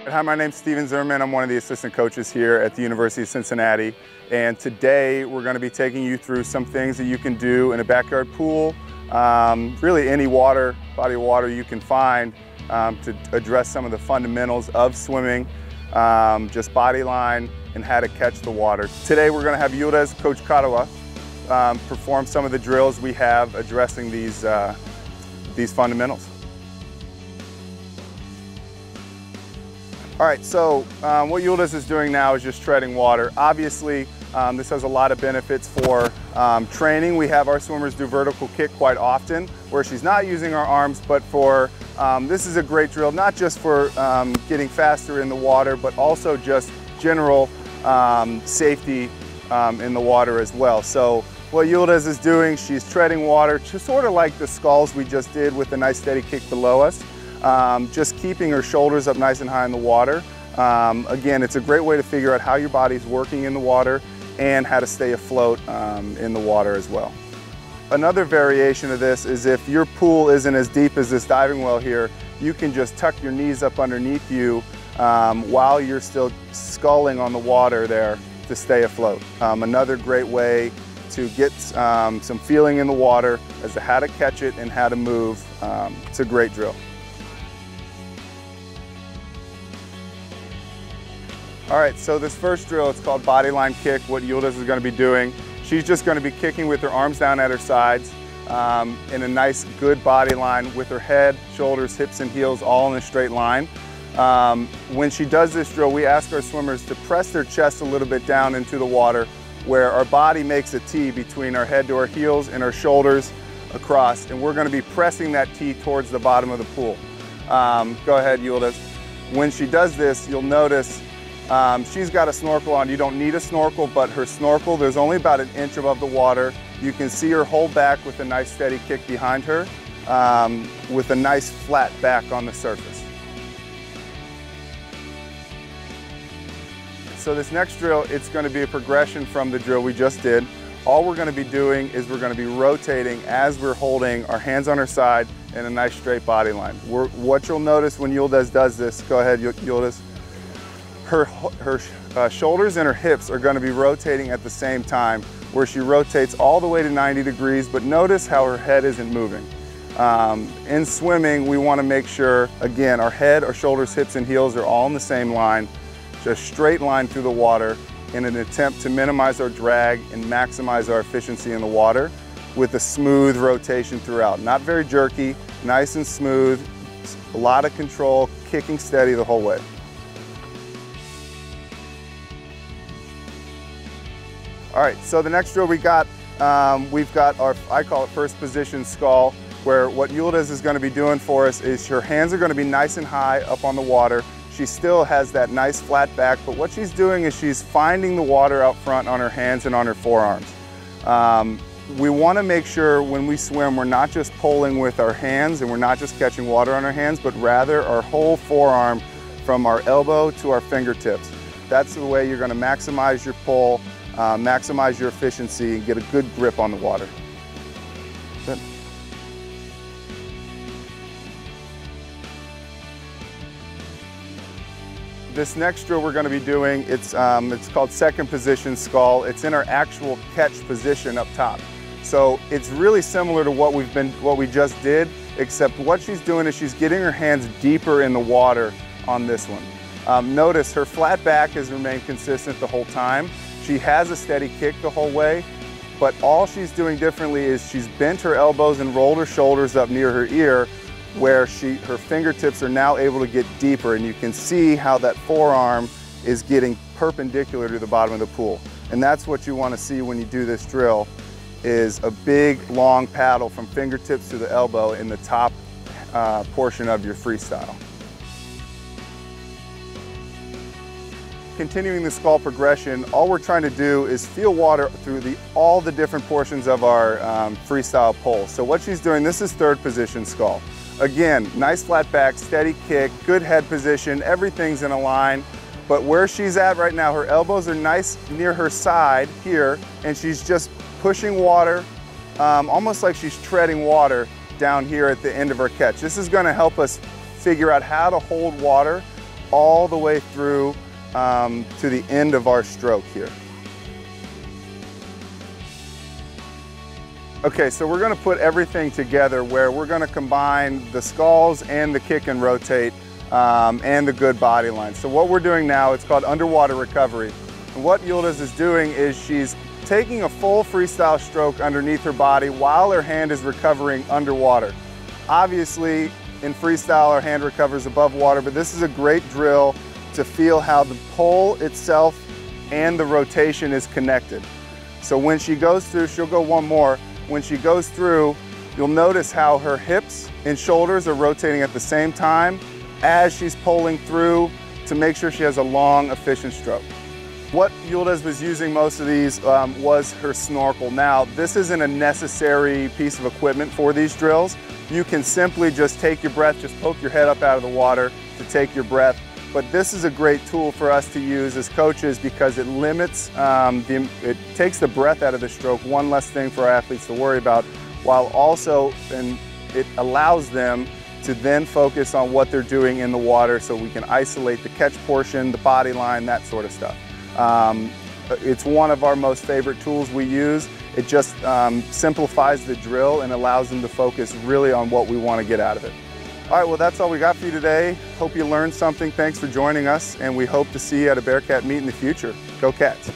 Hi, my name's Steven Zimmerman. I'm one of the assistant coaches here at the University of Cincinnati. And today we're going to be taking you through some things that you can do in a backyard pool, really any body of water you can find to address some of the fundamentals of swimming, just body line and how to catch the water. Today we're going to have Yildiz, Coach Karawa, perform some of the drills we have addressing these fundamentals. All right, so what Yildiz is doing now is just treading water. Obviously, this has a lot of benefits for training. We have our swimmers do vertical kick quite often, where she's not using our arms, but for, this is a great drill, not just for getting faster in the water, but also just general safety in the water as well. So what Yildiz is doing, she's treading water, just sort of like the sculls we just did with a nice steady kick below us. Just keeping her shoulders up nice and high in the water. Again, it's a great way to figure out how your body's working in the water and how to stay afloat in the water as well. Another variation of this is if your pool isn't as deep as this diving well here, you can just tuck your knees up underneath you while you're still sculling on the water there to stay afloat. Another great way to get some feeling in the water as to how to catch it and how to move. It's a great drill. All right, so this first drill, it's called body line kick. What Yildiz is going to be doing, she's just going to be kicking with her arms down at her sides in a nice, good body line with her head, shoulders, hips, and heels all in a straight line. When she does this drill, we ask our swimmers to press their chest a little bit down into the water where our body makes a T between our head to our heels and our shoulders across, and we're going to be pressing that T towards the bottom of the pool. Go ahead, Yildiz. When she does this, you'll notice she's got a snorkel on. You don't need a snorkel, but her snorkel, there's only about 1 inch above the water. You can see her hold back with a nice steady kick behind her with a nice flat back on the surface. So this next drill, it's going to be a progression from the drill we just did. All we're going to be doing is we're going to be rotating as we're holding our hands on our side in a nice straight body line. What you'll notice when Yildiz does this, go ahead, Yildiz. Her shoulders and her hips are going to be rotating at the same time, where she rotates all the way to 90 degrees, but notice how her head isn't moving. In swimming, we want to make sure, again, our head, our shoulders, hips, and heels are all in the same line, just straight line through the water in an attempt to minimize our drag and maximize our efficiency in the water with a smooth rotation throughout. Not very jerky, nice and smooth, a lot of control, kicking steady the whole way. All right, so the next drill we've got our, I call it first position skull, where what Yildiz is going to be doing for us is her hands are going to be nice and high up on the water. She still has that nice flat back, but what she's doing is she's finding the water out front on her hands and on her forearms. We want to make sure when we swim, we're not just pulling with our hands and we're not just catching water on our hands, but rather our whole forearm from our elbow to our fingertips. That's the way you're going to maximize your pull, maximize your efficiency, and get a good grip on the water. Good. This next drill we're going to be doing, it's called second position skull. It's in our actual catch position up top. So it's really similar to what we just did, except what she's doing is she's getting her hands deeper in the water on this one. Notice her flat back has remained consistent the whole time. She has a steady kick the whole way, but all she's doing differently is she's bent her elbows and rolled her shoulders up near her ear, where her fingertips are now able to get deeper, and you can see how that forearm is getting perpendicular to the bottom of the pool. And that's what you want to see when you do this drill, is a big long paddle from fingertips to the elbow in the top portion of your freestyle. Continuing the skull progression, all we're trying to do is feel water through all the different portions of our freestyle pull. So what she's doing, this is third position skull. Again, nice flat back, steady kick, good head position, everything's in a line. But where she's at right now, her elbows are nice near her side here, and she's just pushing water, almost like she's treading water down here at the end of her catch. This is going to help us figure out how to hold water all the way through to the end of our stroke here. Okay, so we're going to put everything together where we're going to combine the sculls and the kick and rotate and the good body line. So what we're doing now, it's called underwater recovery. And what Yildiz is doing is she's taking a full freestyle stroke underneath her body while her hand is recovering underwater. Obviously, in freestyle, our hand recovers above water, but this is a great drill to feel how the pole itself and the rotation is connected. So when she goes through, she'll go one more. When she goes through, you'll notice how her hips and shoulders are rotating at the same time as she's pulling through to make sure she has a long, efficient stroke. What Yildiz was using most of these was her snorkel. Now, this isn't a necessary piece of equipment for these drills. You can simply just take your breath, just poke your head up out of the water to take your breath. But this is a great tool for us to use as coaches because it limits, it takes the breath out of the stroke, one less thing for our athletes to worry about, while also, and it allows them to then focus on what they're doing in the water so we can isolate the catch portion, the body line, that sort of stuff. It's one of our most favorite tools we use. It just simplifies the drill and allows them to focus really on what we want to get out of it. All right, well, that's all we got for you today. Hope you learned something. Thanks for joining us, and we hope to see you at a Bearcat meet in the future. Go Cats.